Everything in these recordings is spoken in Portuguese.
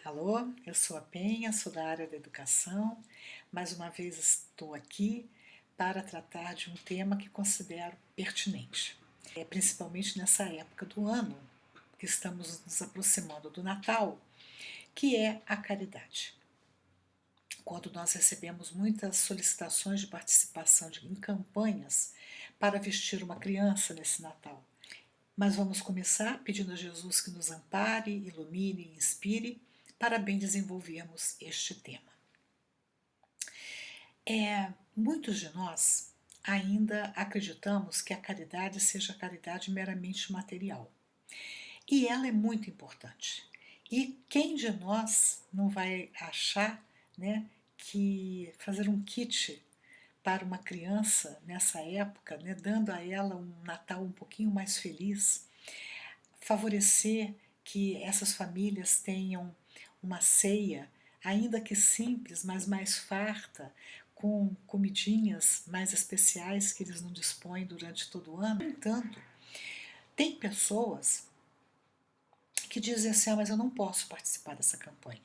Alô, eu sou a Penha, sou da área da educação. Mais uma vez estou aqui para tratar de um tema que considero pertinente. Principalmente nessa época do ano, que estamos nos aproximando do Natal, que é a caridade. Quando nós recebemos muitas solicitações de participação em campanhas para vestir uma criança nesse Natal. Mas vamos começar pedindo a Jesus que nos ampare, ilumine e inspire para bem desenvolvermos este tema. Muitos de nós ainda acreditamos que a caridade seja caridade meramente material. E ela é muito importante. E quem de nós não vai achar, que fazer um kit para uma criança nessa época, dando a ela um Natal um pouquinho mais feliz, favorecer que essas famílias tenham uma ceia, ainda que simples, mas mais farta, com comidinhas mais especiais que eles não dispõem durante todo o ano. No entanto, tem pessoas que dizem assim, mas eu não posso participar dessa campanha.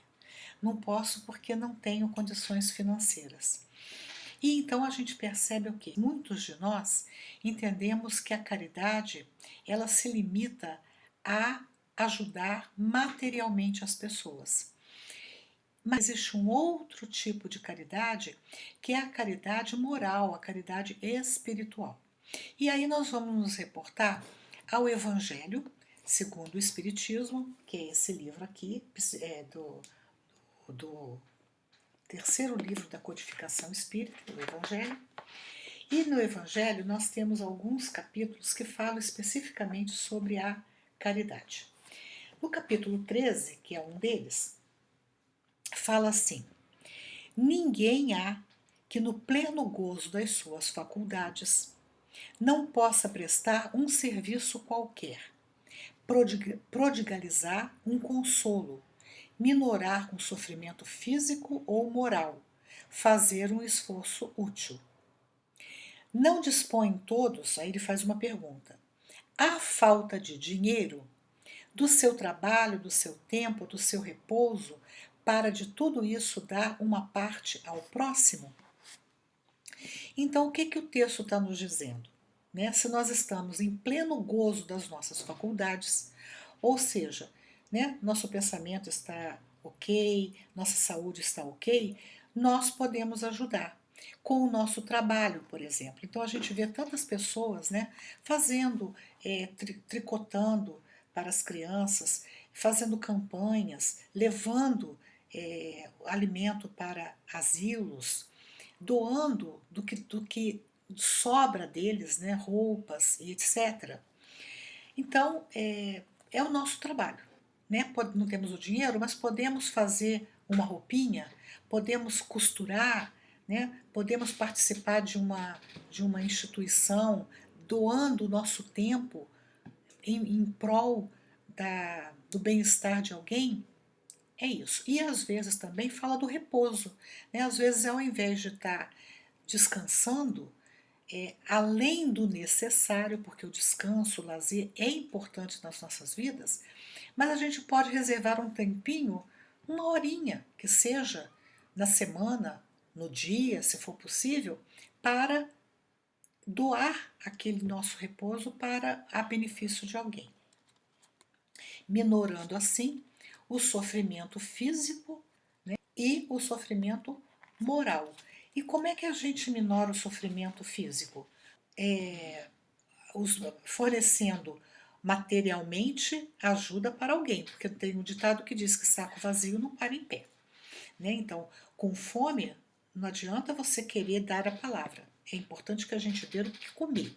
Não posso porque não tenho condições financeiras. E então a gente percebe o quê? Muitos de nós entendemos que a caridade, ela se limita a ajudar materialmente as pessoas. Mas existe um outro tipo de caridade, que é a caridade moral, a caridade espiritual. E aí nós vamos nos reportar ao Evangelho segundo o Espiritismo, que é esse livro aqui, do terceiro livro da codificação espírita, o Evangelho. E no Evangelho nós temos alguns capítulos que falam especificamente sobre a caridade. No capítulo 13, que é um deles, fala assim: ninguém há que no pleno gozo das suas faculdades não possa prestar um serviço qualquer, prodigalizar um consolo, minorar um sofrimento físico ou moral, fazer um esforço útil. Não dispõem todos, aí ele faz uma pergunta, há falta de dinheiro, do seu trabalho, do seu tempo, do seu repouso, para de tudo isso dar uma parte ao próximo? Então, o que o texto está nos dizendo? Se nós estamos em pleno gozo das nossas faculdades, ou seja, nosso pensamento está ok, nossa saúde está ok, nós podemos ajudar com o nosso trabalho, por exemplo. Então a gente vê tantas pessoas fazendo, tricotando para as crianças, fazendo campanhas, levando alimento para asilos, doando do que sobra deles, roupas e etc. Então, é o nosso trabalho. Não temos o dinheiro, mas podemos fazer uma roupinha, podemos costurar, podemos participar de uma instituição, doando o nosso tempo em prol do bem-estar de alguém. É isso. E às vezes também fala do repouso. Às vezes, ao invés de estar descansando, além do necessário, porque o descanso, o lazer é importante nas nossas vidas, mas a gente pode reservar um tempinho, uma horinha que seja, na semana, no dia, se for possível, para doar aquele nosso repouso para a benefício de alguém, minorando assim o sofrimento físico, e o sofrimento moral. E como é que a gente minora o sofrimento físico? Fornecendo materialmente ajuda para alguém, porque tem um ditado que diz que saco vazio não para em pé. Então, com fome, não adianta você querer dar a palavra. É importante que a gente dê o que comer.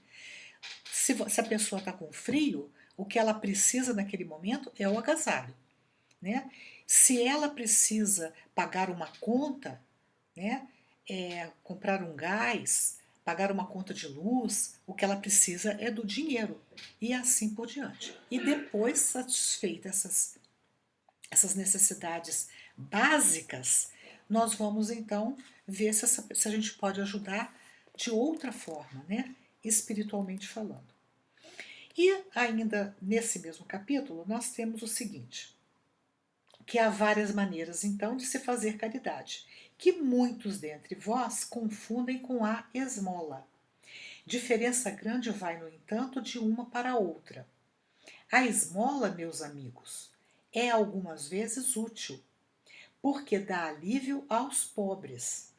Se a pessoa está com frio, o que ela precisa naquele momento é o agasalho. Se ela precisa pagar uma conta, comprar um gás, pagar uma conta de luz, o que ela precisa é do dinheiro, e assim por diante. E depois, satisfeitas essas necessidades básicas, nós vamos então ver se a gente pode ajudar de outra forma, espiritualmente falando. E ainda nesse mesmo capítulo, nós temos o seguinte: que há várias maneiras, então, de se fazer caridade, que muitos dentre vós confundem com a esmola. Diferença grande vai, no entanto, de uma para outra. A esmola, meus amigos, é algumas vezes útil, porque dá alívio aos pobres,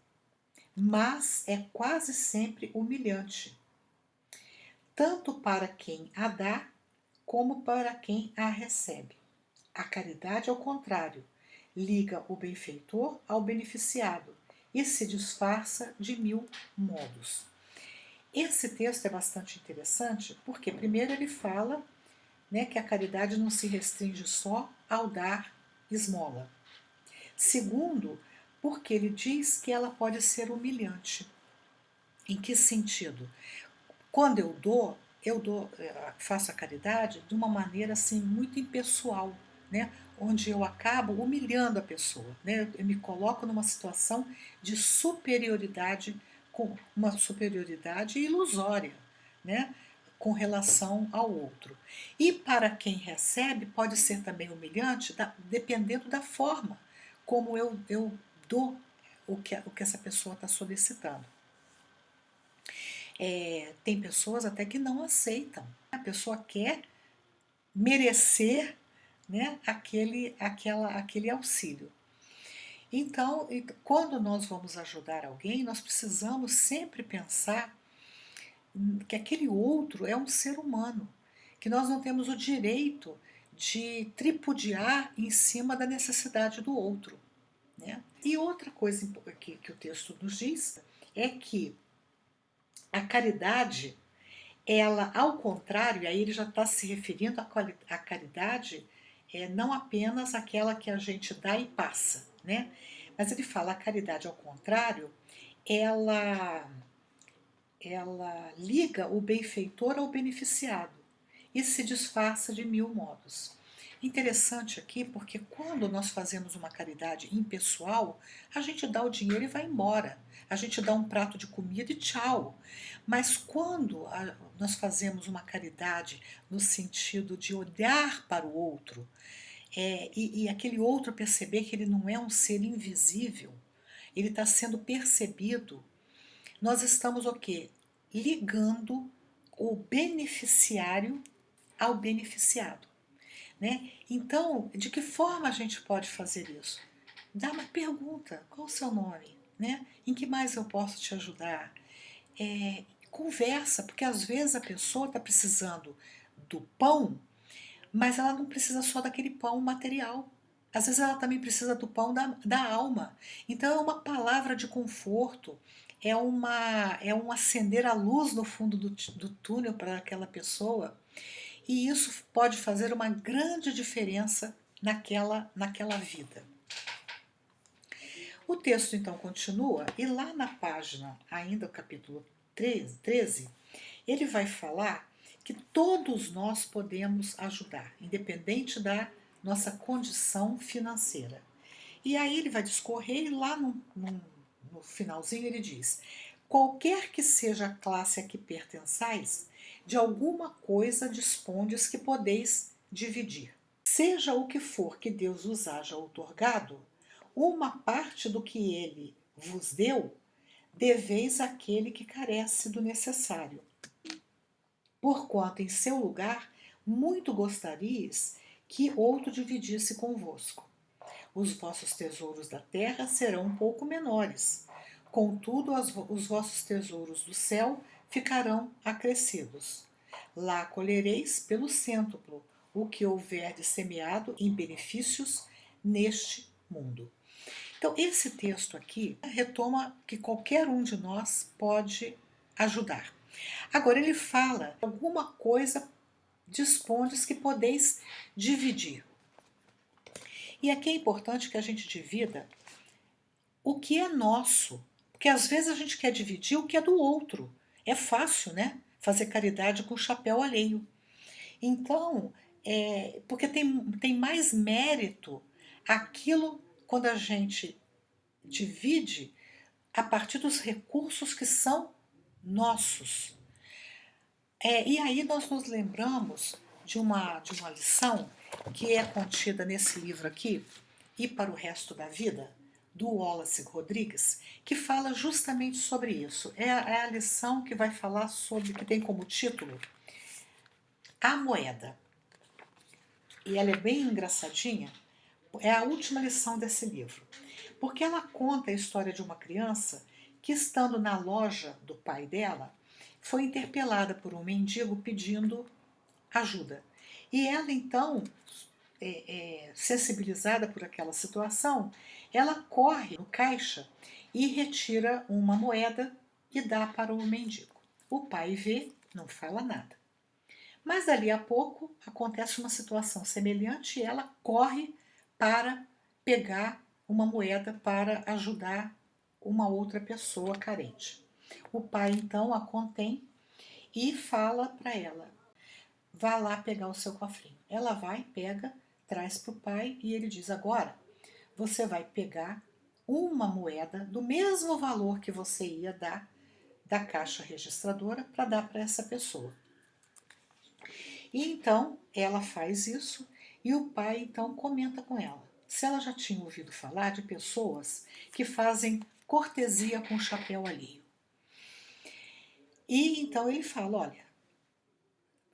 mas é quase sempre humilhante, tanto para quem a dá como para quem a recebe. A caridade, ao contrário, liga o benfeitor ao beneficiado e se disfarça de mil modos. Esse texto é bastante interessante porque, primeiro, ele fala, né, que a caridade não se restringe só ao dar esmola. Segundo, porque ele diz que ela pode ser humilhante. Em que sentido? Quando faço a caridade de uma maneira assim muito impessoal, né? Onde eu acabo humilhando a pessoa, né? Eu me coloco numa situação de superioridade, com uma superioridade ilusória, né? Com relação ao outro. E para quem recebe pode ser também humilhante, dependendo da forma como eu dou o que essa pessoa está solicitando. Tem pessoas até que não aceitam. A pessoa quer merecer, né, aquele auxílio. Então, quando nós vamos ajudar alguém, nós precisamos sempre pensar que aquele outro é um ser humano, que nós não temos o direito de tripudiar em cima da necessidade do outro, né? E outra coisa que o texto nos diz é que a caridade, ela, ao contrário, e aí ele já está se referindo à caridade, não apenas aquela que a gente dá e passa, né? Mas ele fala a caridade, ao contrário, ela, ela liga o benfeitor ao beneficiado e se disfarça de mil modos. Interessante aqui porque quando nós fazemos uma caridade impessoal, a gente dá o dinheiro e vai embora. A gente dá um prato de comida e tchau. Mas quando nós fazemos uma caridade no sentido de olhar para o outro, e aquele outro perceber que ele não é um ser invisível, ele está sendo percebido, nós estamos o quê? Ligando o beneficiário ao beneficiado, né? Então, de que forma a gente pode fazer isso? Dá uma pergunta: qual o seu nome? Né? Em que mais eu posso te ajudar? Conversa, porque às vezes a pessoa está precisando do pão, mas ela não precisa só daquele pão material. Às vezes ela também precisa do pão da alma. Então é uma palavra de conforto, é um acender a luz no fundo do túnel para aquela pessoa. E isso pode fazer uma grande diferença naquela vida. O texto então continua, e lá na página, ainda o capítulo 13, ele vai falar que todos nós podemos ajudar, independente da nossa condição financeira. E aí ele vai discorrer e lá no finalzinho ele diz: qualquer que seja a classe a que pertençais, de alguma coisa dispondes que podeis dividir. Seja o que for que Deus vos haja outorgado, uma parte do que ele vos deu, deveis àquele que carece do necessário. Porquanto em seu lugar muito gostarias que outro dividisse convosco. Os vossos tesouros da terra serão um pouco menores, contudo os vossos tesouros do céu ficarão acrescidos. Lá colhereis pelo cêntuplo o que houver de semeado em benefícios neste mundo. Então, esse texto aqui retoma que qualquer um de nós pode ajudar. Agora, ele fala: alguma coisa dispondes que podeis dividir. E aqui é importante que a gente divida o que é nosso, porque às vezes a gente quer dividir o que é do outro. É fácil, né? Fazer caridade com o chapéu alheio. Então, porque tem mais mérito aquilo quando a gente divide a partir dos recursos que são nossos. E aí nós nos lembramos de uma lição que é contida nesse livro aqui, e para o Resto da Vida, do Wallace Rodrigues, que fala justamente sobre isso. É a lição que vai falar sobre, que tem como título A Moeda. E ela é bem engraçadinha, é a última lição desse livro, porque ela conta a história de uma criança que, estando na loja do pai dela, foi interpelada por um mendigo pedindo ajuda. E ela, então, sensibilizada por aquela situação, ela corre no caixa e retira uma moeda e dá para o mendigo. O pai vê, não fala nada. Mas dali a pouco acontece uma situação semelhante e ela corre para pegar uma moeda para ajudar uma outra pessoa carente. O pai então a contém e fala para ela: vá lá pegar o seu cofrinho. Ela vai, pega, traz para o pai e ele diz: agora você vai pegar uma moeda do mesmo valor que você ia dar da caixa registradora para dar para essa pessoa. E então ela faz isso e o pai então comenta com ela se ela já tinha ouvido falar de pessoas que fazem cortesia com o chapéu alheio. E então ele fala: olha,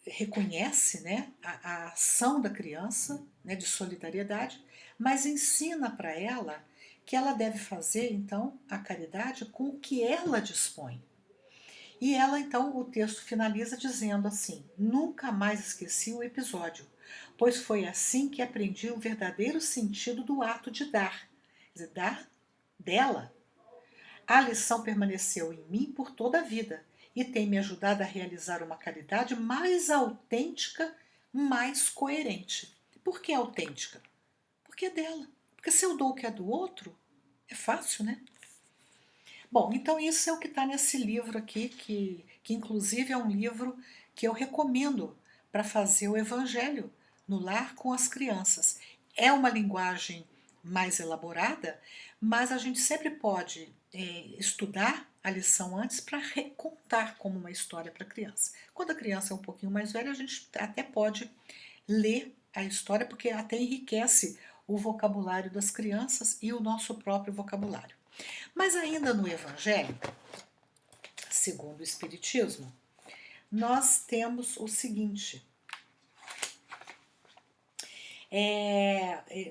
reconhece, né, a ação da criança, né, de solidariedade, mas ensina para ela que ela deve fazer então a caridade com o que ela dispõe. E ela então, o texto finaliza dizendo assim: nunca mais esqueci o episódio, pois foi assim que aprendi o verdadeiro sentido do ato de dar. Quer dizer, dar dela. A lição permaneceu em mim por toda a vida e tem me ajudado a realizar uma caridade mais autêntica, mais coerente. Por que autêntica? Porque é dela. Porque se eu dou o que é do outro, é fácil, né? Bom, então isso é o que está nesse livro aqui, que inclusive é um livro que eu recomendo para fazer o evangelho no lar com as crianças. É uma linguagem mais elaborada, mas a gente sempre pode estudar a lição antes para recontar como uma história para a criança. Quando a criança é um pouquinho mais velha, a gente até pode ler a história, porque até enriquece o vocabulário das crianças e o nosso próprio vocabulário. Mas ainda no Evangelho, segundo o Espiritismo, nós temos o seguinte: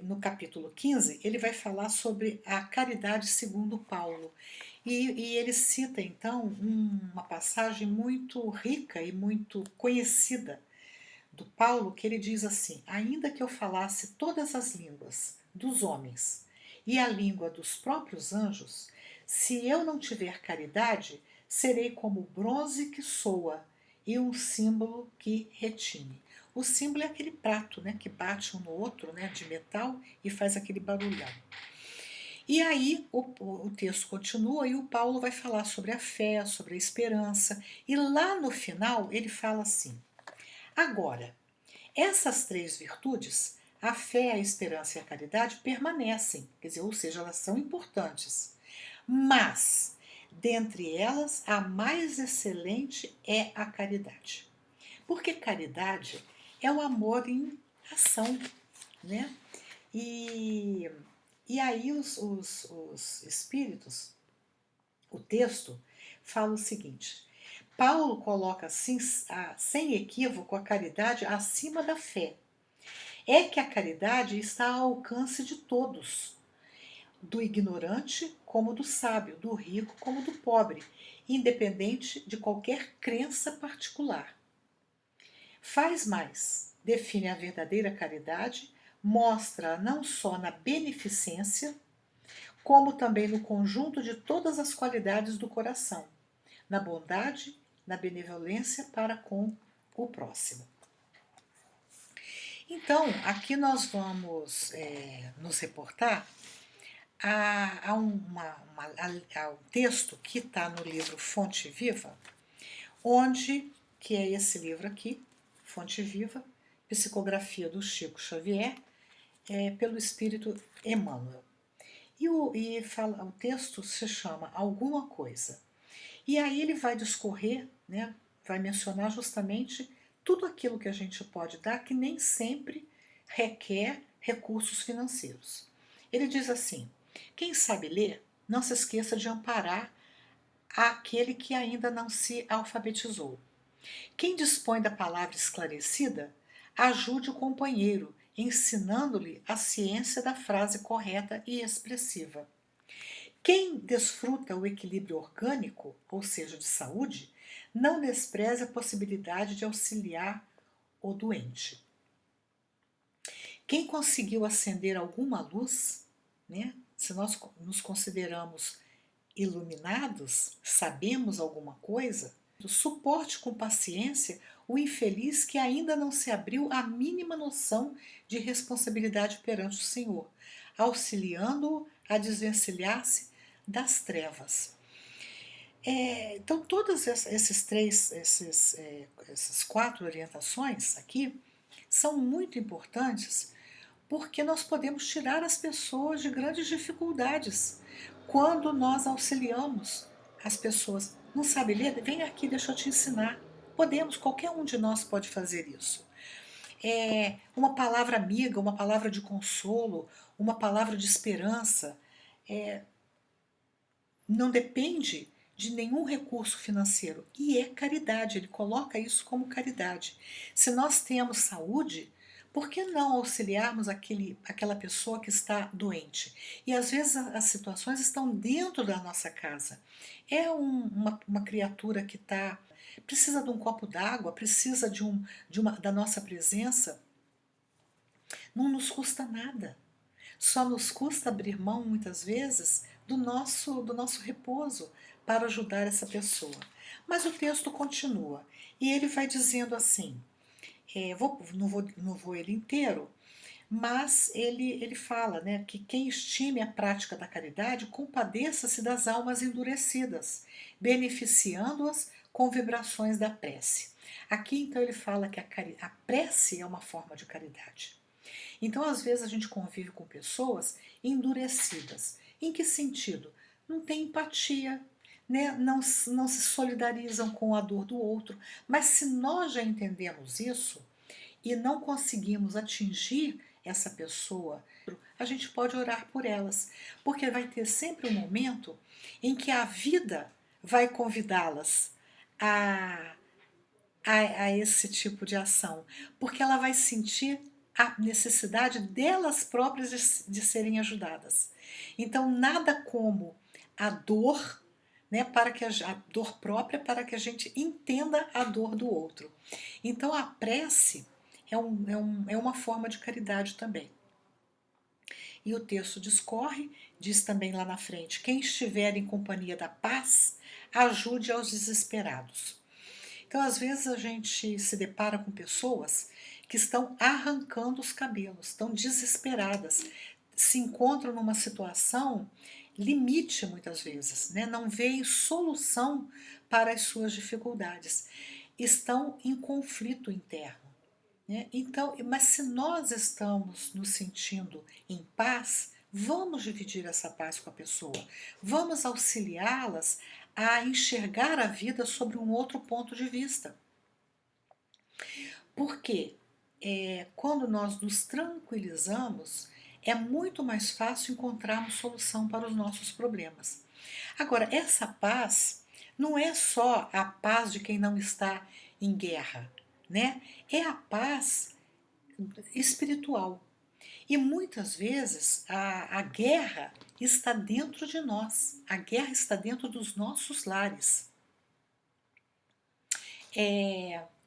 no capítulo 15, ele vai falar sobre a caridade segundo Paulo. E ele cita então uma passagem muito rica e muito conhecida do Paulo, que ele diz assim: ainda que eu falasse todas as línguas dos homens e a língua dos próprios anjos, se eu não tiver caridade, serei como bronze que soa e um símbolo que retine. O símbolo é aquele prato, né, que bate um no outro, né, de metal e faz aquele barulhão. E aí o texto continua e o Paulo vai falar sobre a fé, sobre a esperança, e lá no final ele fala assim: agora, essas três virtudes, a fé, a esperança e a caridade, permanecem, quer dizer, ou seja, elas são importantes. Mas, dentre elas, a mais excelente é a caridade. Porque caridade é o amor em ação, né? E, e aí os espíritos, o texto, fala o seguinte: Paulo coloca assim, sem equívoco, a caridade acima da fé. É que a caridade está ao alcance de todos, do ignorante como do sábio, do rico como do pobre, independente de qualquer crença particular. Faz mais, define a verdadeira caridade, mostra não só na beneficência, como também no conjunto de todas as qualidades do coração, na bondade, na benevolência para com o próximo. Então, aqui nós vamos nos reportar a um texto que está no livro Fonte Viva, onde, que é esse livro aqui, Fonte Viva, Psicografia do Chico Xavier, pelo Espírito Emmanuel. O texto se chama Alguma Coisa. E aí ele vai discorrer, né, vai mencionar justamente tudo aquilo que a gente pode dar que nem sempre requer recursos financeiros. Ele diz assim: quem sabe ler, não se esqueça de amparar aquele que ainda não se alfabetizou. Quem dispõe da palavra esclarecida, ajude o companheiro, ensinando-lhe a ciência da frase correta e expressiva. Quem desfruta o equilíbrio orgânico, ou seja, de saúde, não despreze a possibilidade de auxiliar o doente. Quem conseguiu acender alguma luz, né? Se nós nos consideramos iluminados, sabemos alguma coisa, suporte com paciência o infeliz que ainda não se abriu a mínima noção de responsabilidade perante o Senhor, auxiliando-o a desvencilhar-se das trevas. Então, todas essas quatro orientações aqui são muito importantes porque nós podemos tirar as pessoas de grandes dificuldades quando nós auxiliamos as pessoas. Não sabe ler? Vem aqui, deixa eu te ensinar. Podemos, qualquer um de nós pode fazer isso. Uma palavra amiga, uma palavra de consolo, uma palavra de esperança, não depende de nenhum recurso financeiro e é caridade, ele coloca isso como caridade. Se nós temos saúde, por que não auxiliarmos aquela pessoa que está doente? E às vezes as situações estão dentro da nossa casa. Uma criatura que precisa de um copo d'água, precisa da nossa presença, não nos custa nada. Só nos custa abrir mão, muitas vezes, do nosso repouso para ajudar essa pessoa. Mas o texto continua e ele vai dizendo assim: não vou ele inteiro, mas ele fala, né, que quem estime a prática da caridade compadeça-se das almas endurecidas, beneficiando-as com vibrações da prece. Aqui então ele fala que a prece é uma forma de caridade. Então, às vezes, a gente convive com pessoas endurecidas. Em que sentido? Não tem empatia, né? Não se solidarizam com a dor do outro. Mas se nós já entendemos isso e não conseguimos atingir essa pessoa, a gente pode orar por elas, porque vai ter sempre um momento em que a vida vai convidá-las a a esse tipo de ação, porque ela vai sentir a necessidade delas próprias de serem ajudadas. Então, nada como a dor, né, para que a dor própria, para que a gente entenda a dor do outro. Então, a prece é uma forma de caridade também. E o texto discorre, diz também lá na frente: quem estiver em companhia da paz, ajude aos desesperados. Então, às vezes, a gente se depara com pessoas que estão arrancando os cabelos, estão desesperadas, se encontram numa situação limite muitas vezes, né? Não veem solução para as suas dificuldades, estão em conflito interno. Né? Então, mas se nós estamos nos sentindo em paz, vamos dividir essa paz com a pessoa, vamos auxiliá-las a enxergar a vida sobre um outro ponto de vista. Porque quando nós nos tranquilizamos, é muito mais fácil encontrarmos solução para os nossos problemas. Agora, essa paz não é só a paz de quem não está em guerra, né? É a paz espiritual. E muitas vezes a guerra está dentro de nós, a guerra está dentro dos nossos lares.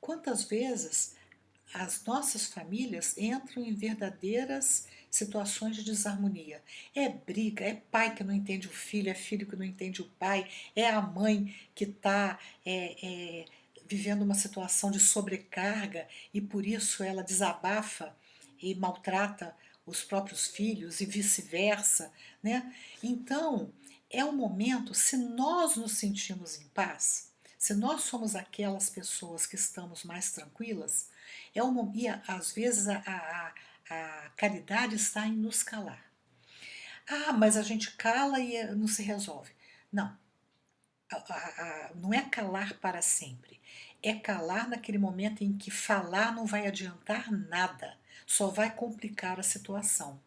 Quantas vezes as nossas famílias entram em verdadeiras situações de desarmonia? É briga, é pai que não entende o filho, é filho que não entende o pai, é a mãe que está vivendo uma situação de sobrecarga e por isso ela desabafa e maltrata os próprios filhos e vice-versa, né? Então, é um momento, se nós nos sentimos em paz, se nós somos aquelas pessoas que estamos mais tranquilas, e às vezes a caridade está em nos calar. Ah, mas a gente cala e não se resolve. Não, não é calar para sempre. É calar naquele momento em que falar não vai adiantar nada, só vai complicar a situação.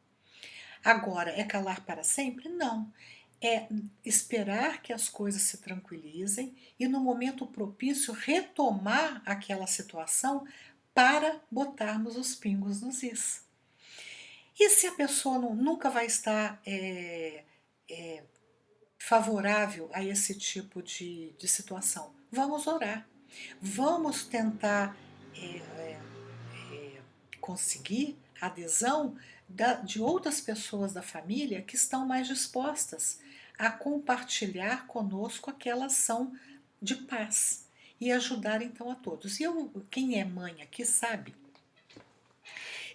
Agora, é calar para sempre? Não. É esperar que as coisas se tranquilizem e, no momento propício, retomar aquela situação para botarmos os pingos nos is. E se a pessoa nunca vai estar favorável a esse tipo de situação? Vamos orar. Vamos tentar conseguir a adesão de outras pessoas da família que estão mais dispostas a compartilhar conosco aquela ação de paz e ajudar então a todos. E quem é mãe aqui sabe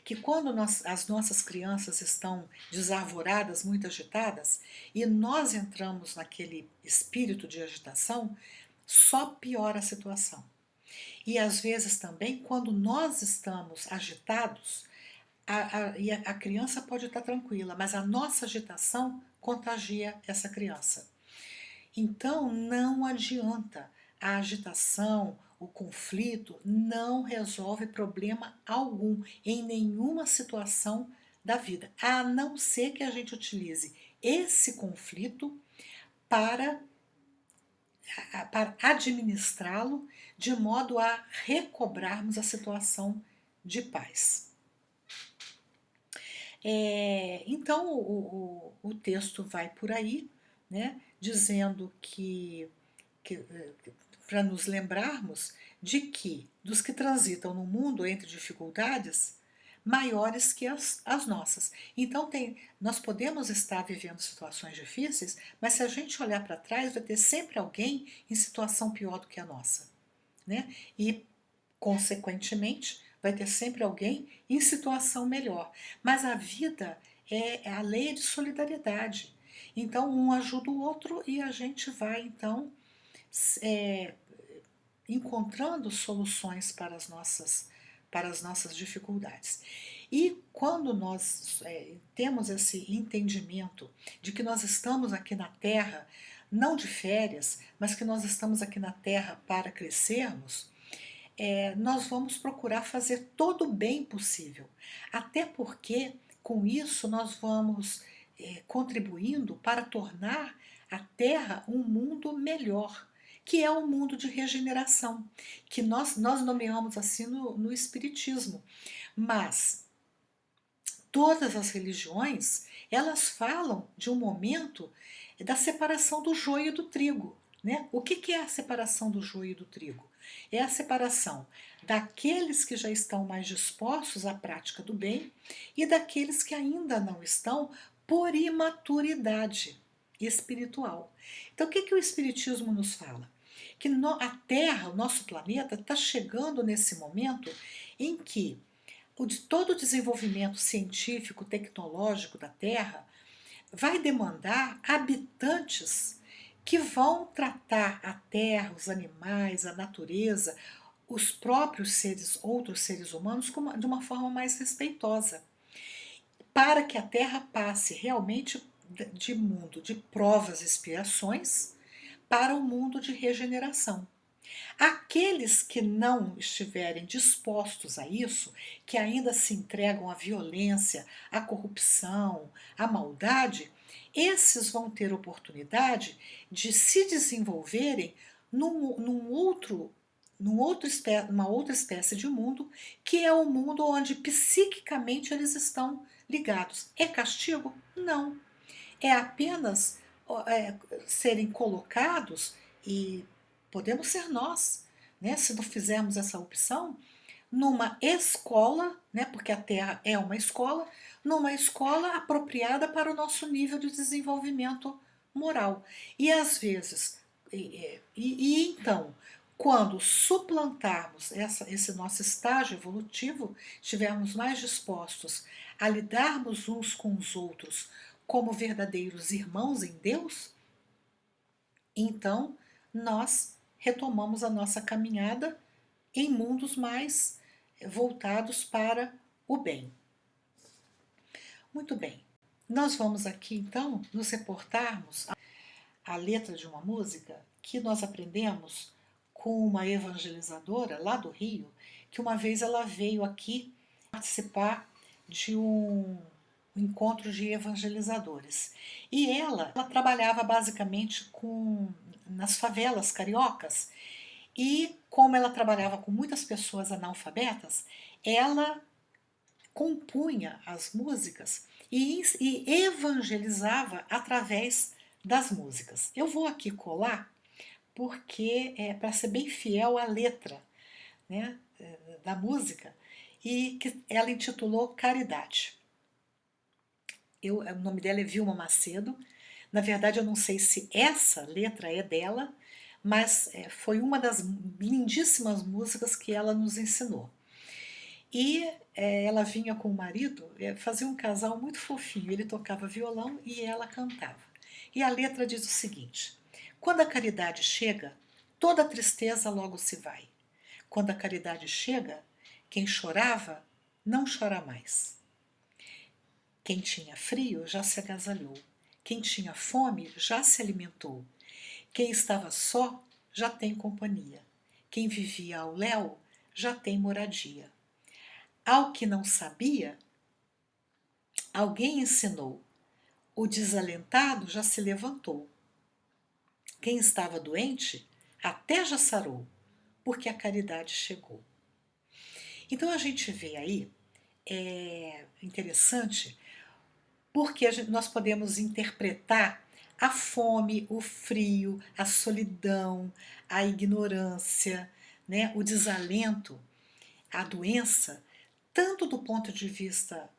que quando as nossas crianças estão desarvoradas, muito agitadas, e nós entramos naquele espírito de agitação, só piora a situação. E às vezes também, quando nós estamos agitados, a criança pode estar tranquila, mas a nossa agitação contagia essa criança. Então não adianta, a agitação, o conflito não resolve problema algum em nenhuma situação da vida, a não ser que a gente utilize esse conflito para administrá-lo de modo a recobrarmos a situação de paz. Então o texto vai por aí, né, dizendo que para nos lembrarmos de que dos que transitam no mundo entre dificuldades maiores que as nossas. Então nós podemos estar vivendo situações difíceis, mas se a gente olhar para trás, vai ter sempre alguém em situação pior do que a nossa, né? E consequentemente vai ter sempre alguém em situação melhor. Mas a vida é a lei de solidariedade. Então um ajuda o outro e a gente vai então encontrando soluções para as nossas dificuldades. E quando nós temos esse entendimento de que nós estamos aqui na Terra, não de férias, mas que nós estamos aqui na Terra para crescermos, nós vamos procurar fazer todo o bem possível. Até porque, com isso, nós vamos contribuindo para tornar a Terra um mundo melhor, que é um mundo de regeneração, que nós nomeamos assim no Espiritismo. Mas todas as religiões, elas falam de um momento da separação do joio e do trigo. Né? O que é a separação do joio e do trigo? É a separação daqueles que já estão mais dispostos à prática do bem e daqueles que ainda não estão por imaturidade espiritual. Então, o que o Espiritismo nos fala? Que a Terra, o nosso planeta, está chegando nesse momento em que todo o desenvolvimento científico, tecnológico da Terra vai demandar habitantes que vão tratar a Terra, os animais, a natureza, os próprios outros seres humanos de uma forma mais respeitosa, para que a Terra passe realmente de mundo de provas e expiações para um mundo de regeneração. Aqueles que não estiverem dispostos a isso, que ainda se entregam à violência, à corrupção, à maldade, esses vão ter oportunidade de se desenvolverem numa outra espécie de mundo, que é o mundo onde psiquicamente eles estão ligados. É castigo? Não. É apenas serem colocados, e podemos ser nós, né, se não fizermos essa opção, numa escola, né, porque a Terra é uma escola, numa escola apropriada para o nosso nível de desenvolvimento moral. E às vezes, então, quando suplantarmos esse nosso estágio evolutivo, estivermos mais dispostos a lidarmos uns com os outros como verdadeiros irmãos em Deus, então nós retomamos a nossa caminhada em mundos mais voltados para o bem. Muito bem, nós vamos aqui então nos reportarmos a letra de uma música que nós aprendemos com uma evangelizadora lá do Rio, que uma vez ela veio aqui participar de um encontro de evangelizadores. E ela trabalhava basicamente nas favelas cariocas, e como ela trabalhava com muitas pessoas analfabetas, ela compunha as músicas e evangelizava através das músicas. Eu vou aqui colar porque é para ser bem fiel à letra, né, da música, e que ela intitulou Caridade. O nome dela é Vilma Macedo. Na verdade, eu não sei se essa letra é dela, mas foi uma das lindíssimas músicas que ela nos ensinou. E ela vinha com o marido, fazia um casal muito fofinho. Ele tocava violão e ela cantava. E a letra diz o seguinte: quando a caridade chega, toda tristeza logo se vai. Quando a caridade chega, quem chorava não chora mais. Quem tinha frio já se agasalhou. Quem tinha fome já se alimentou. Quem estava só já tem companhia. Quem vivia ao léu já tem moradia. Ao que não sabia, alguém ensinou. O desalentado já se levantou. Quem estava doente até já sarou, porque a caridade chegou. Então a gente vê aí, é interessante, porque nós podemos interpretar a fome, o frio, a solidão, a ignorância, né, o desalento, a doença, tanto do ponto de vista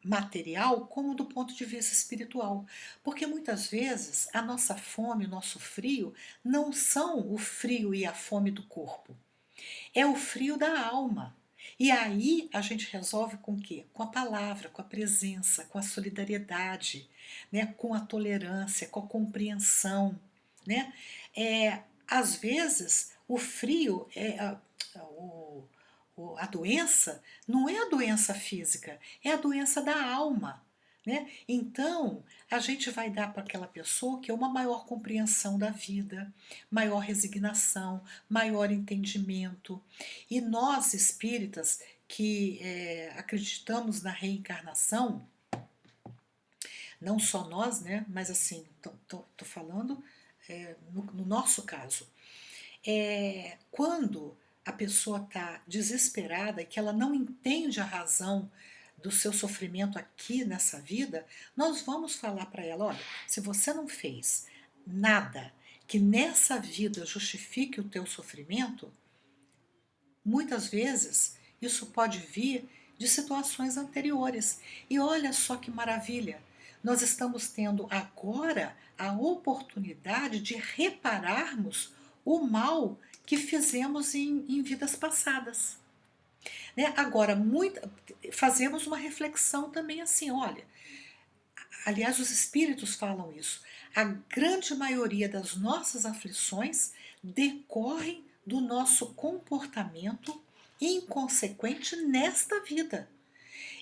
material como do ponto de vista espiritual. Porque muitas vezes a nossa fome, o nosso frio, não são o frio e a fome do corpo, é o frio da alma. E aí a gente resolve com o quê? Com a palavra, com a presença, com a solidariedade, né? Com a tolerância, com a compreensão. Né? Às vezes o frio, a doença, não é a doença física, é a doença da alma. Né? Então, a gente vai dar para aquela pessoa que é uma maior compreensão da vida, maior resignação, maior entendimento. E nós, espíritas, que acreditamos na reencarnação, não só nós, né, mas assim, tô falando no nosso caso, quando a pessoa está desesperada e que ela não entende a razão do seu sofrimento aqui nessa vida, nós vamos falar para ela: olha, se você não fez nada que nessa vida justifique o teu sofrimento, muitas vezes isso pode vir de situações anteriores. E olha só que maravilha! Nós estamos tendo agora a oportunidade de repararmos o mal que fizemos em vidas passadas. Né? Agora, fazemos uma reflexão também assim, olha, aliás, os espíritos falam isso, a grande maioria das nossas aflições decorrem do nosso comportamento inconsequente nesta vida.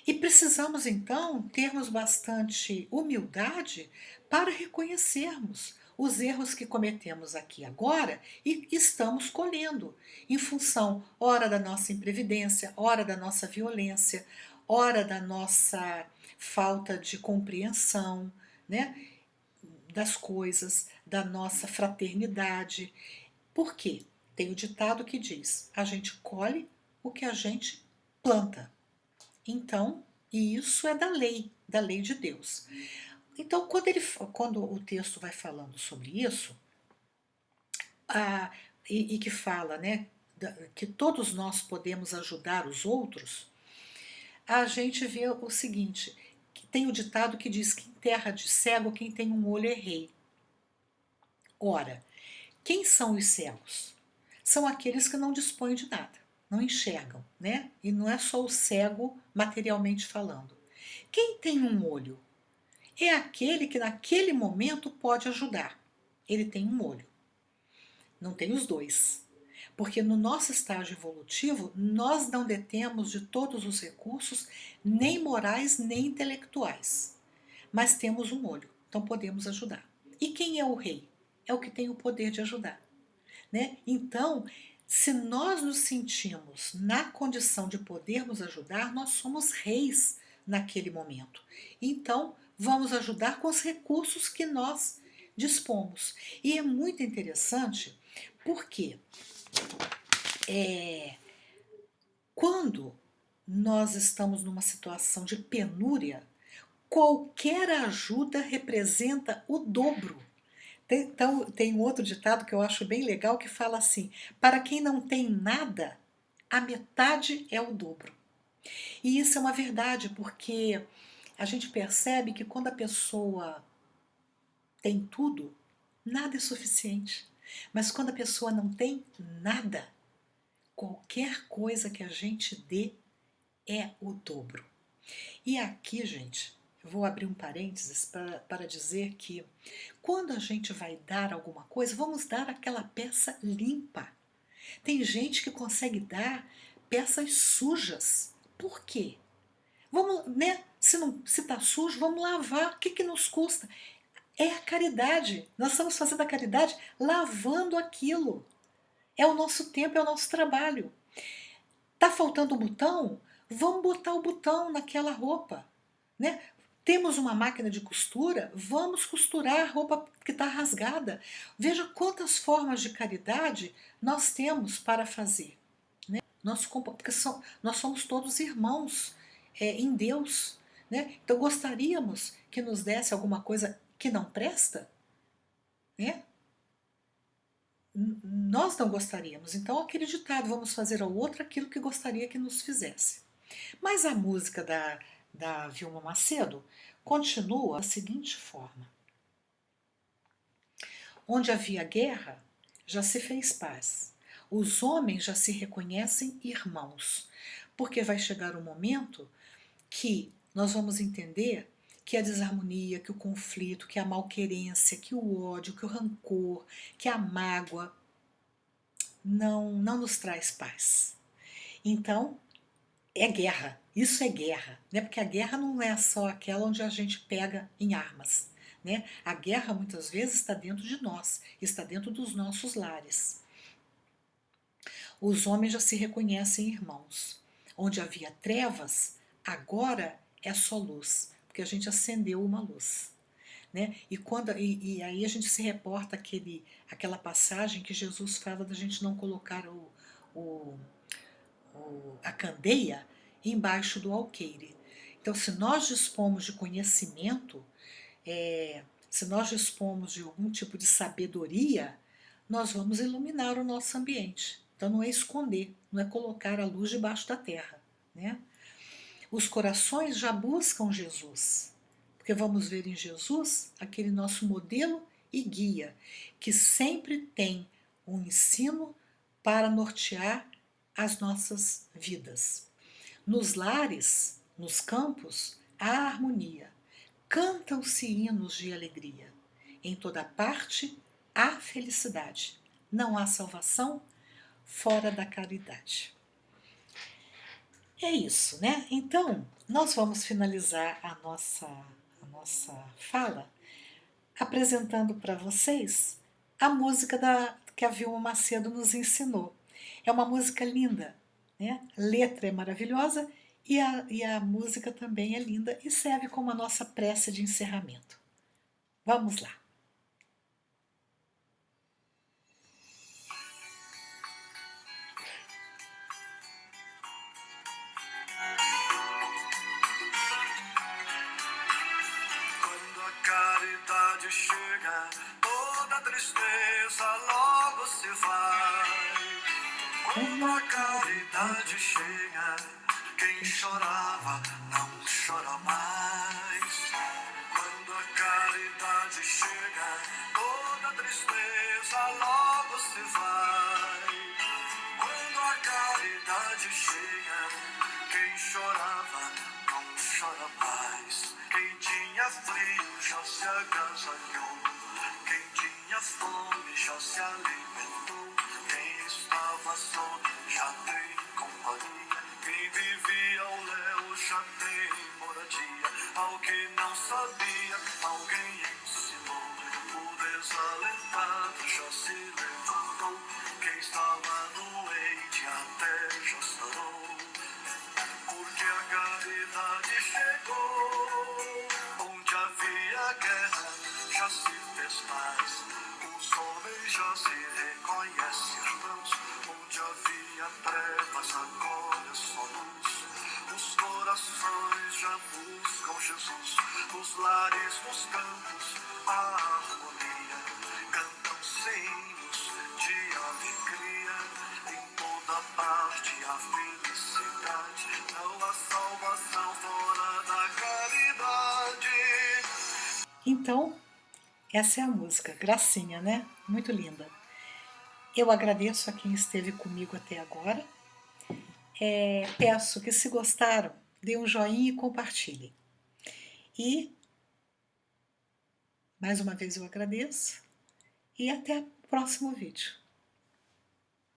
E precisamos então termos bastante humildade para reconhecermos os erros que cometemos aqui agora e estamos colhendo, em função, ora da nossa imprevidência, ora da nossa violência, ora da nossa falta de compreensão, né, das coisas, da nossa fraternidade. Por quê? Tem o ditado que diz: a gente colhe o que a gente planta. Então, e isso é da lei de Deus. Então, quando o texto vai falando sobre isso, e que fala, né, que todos nós podemos ajudar os outros, a gente vê o seguinte, que tem o ditado que diz que em terra de cego quem tem um olho é rei. Ora, quem são os cegos? São aqueles que não dispõem de nada, não enxergam, né? E não é só o cego materialmente falando. Quem tem um olho? É aquele que naquele momento pode ajudar. Ele tem um olho, não tem os dois. Porque no nosso estágio evolutivo, nós não detemos de todos os recursos, nem morais, nem intelectuais. Mas temos um olho, então podemos ajudar. E quem é o rei? É o que tem o poder de ajudar. Né? Então, se nós nos sentimos na condição de podermos ajudar, nós somos reis naquele momento. Então, vamos ajudar com os recursos que nós dispomos. E é muito interessante porque quando nós estamos numa situação de penúria, qualquer ajuda representa o dobro. Então, tem um outro ditado que eu acho bem legal que fala assim: para quem não tem nada, a metade é o dobro. E isso é uma verdade, porque a gente percebe que quando a pessoa tem tudo, nada é suficiente. Mas quando a pessoa não tem nada, qualquer coisa que a gente dê é o dobro. E aqui, gente, eu vou abrir um parênteses para dizer que quando a gente vai dar alguma coisa, vamos dar aquela peça limpa. Tem gente que consegue dar peças sujas. Por quê? Vamos, né? Se tá sujo, vamos lavar. O que que nos custa? É a caridade. Nós estamos fazendo a caridade lavando aquilo. É o nosso tempo, é o nosso trabalho. Tá faltando um botão? Vamos botar o botão naquela roupa, né? Temos uma máquina de costura? Vamos costurar a roupa que está rasgada. Veja quantas formas de caridade nós temos para fazer. Né? Porque nós somos todos irmãos em Deus. Né? Então gostaríamos que nos desse alguma coisa que não presta? Né? Nós não gostaríamos. Então aquele ditado, vamos fazer ao outro aquilo que gostaria que nos fizesse. Mas a música da Vilma Macedo continua da seguinte forma: onde havia guerra, já se fez paz. Os homens já se reconhecem irmãos, porque vai chegar um momento que nós vamos entender que a desarmonia, que o conflito, que a malquerência, que o ódio, que o rancor, que a mágoa não nos traz paz. Então, é guerra, isso é guerra, né? Porque a guerra não é só aquela onde a gente pega em armas. Né? A guerra muitas vezes está dentro de nós, está dentro dos nossos lares. Os homens já se reconhecem irmãos. Onde havia trevas, agora é só luz, porque a gente acendeu uma luz. Né? E aí a gente se reporta aquela passagem que Jesus fala da gente não colocar o, a candeia embaixo do alqueire. Então, se nós dispomos de conhecimento, se nós dispomos de algum tipo de sabedoria, nós vamos iluminar o nosso ambiente. Então, não é esconder, não é colocar a luz debaixo da terra. Né? Os corações já buscam Jesus, porque vamos ver em Jesus aquele nosso modelo e guia, que sempre tem um ensino para nortear as nossas vidas. Nos lares, nos campos, há harmonia. Cantam-se hinos de alegria. Em toda parte há felicidade. Não há salvação fora da caridade. É isso, né? Então, nós vamos finalizar a nossa fala apresentando para vocês a música que a Vilma Macedo nos ensinou. É uma música linda, né? A letra é maravilhosa e a música também é linda e serve como a nossa prece de encerramento. Vamos lá. Quando a caridade chega, toda tristeza logo se vai. Quando a caridade chega, quem chorava não chora mais. Quando a caridade chega, toda tristeza logo se vai. Quando a caridade chega, quem chorava não chora mais. Quem tinha frio já se agasalhou. Quem tinha fome já se alimentou. Quem estava só já tem companhia. Quem vivia ao léu já tem moradia. Ao que não sabia, alguém ensinou. O desalentado já se levantou. Quem estava doente até já sarou. Porque a caridade chegou. Onde havia guerra, já se fez paz. Os homens já se reconhecem irmãos. Onde havia trevas, agora só luz. Os corações já buscam Jesus. Nos lares, nos campos, a harmonia. Cantam sinos de alegria. Em toda parte a felicidade. Não há salvação fora da caridade. Então, essa é a música, gracinha, né? Muito linda. Eu agradeço a quem esteve comigo até agora. Peço que, se gostaram, dê um joinha e compartilhem. E, mais uma vez, eu agradeço e até o próximo vídeo.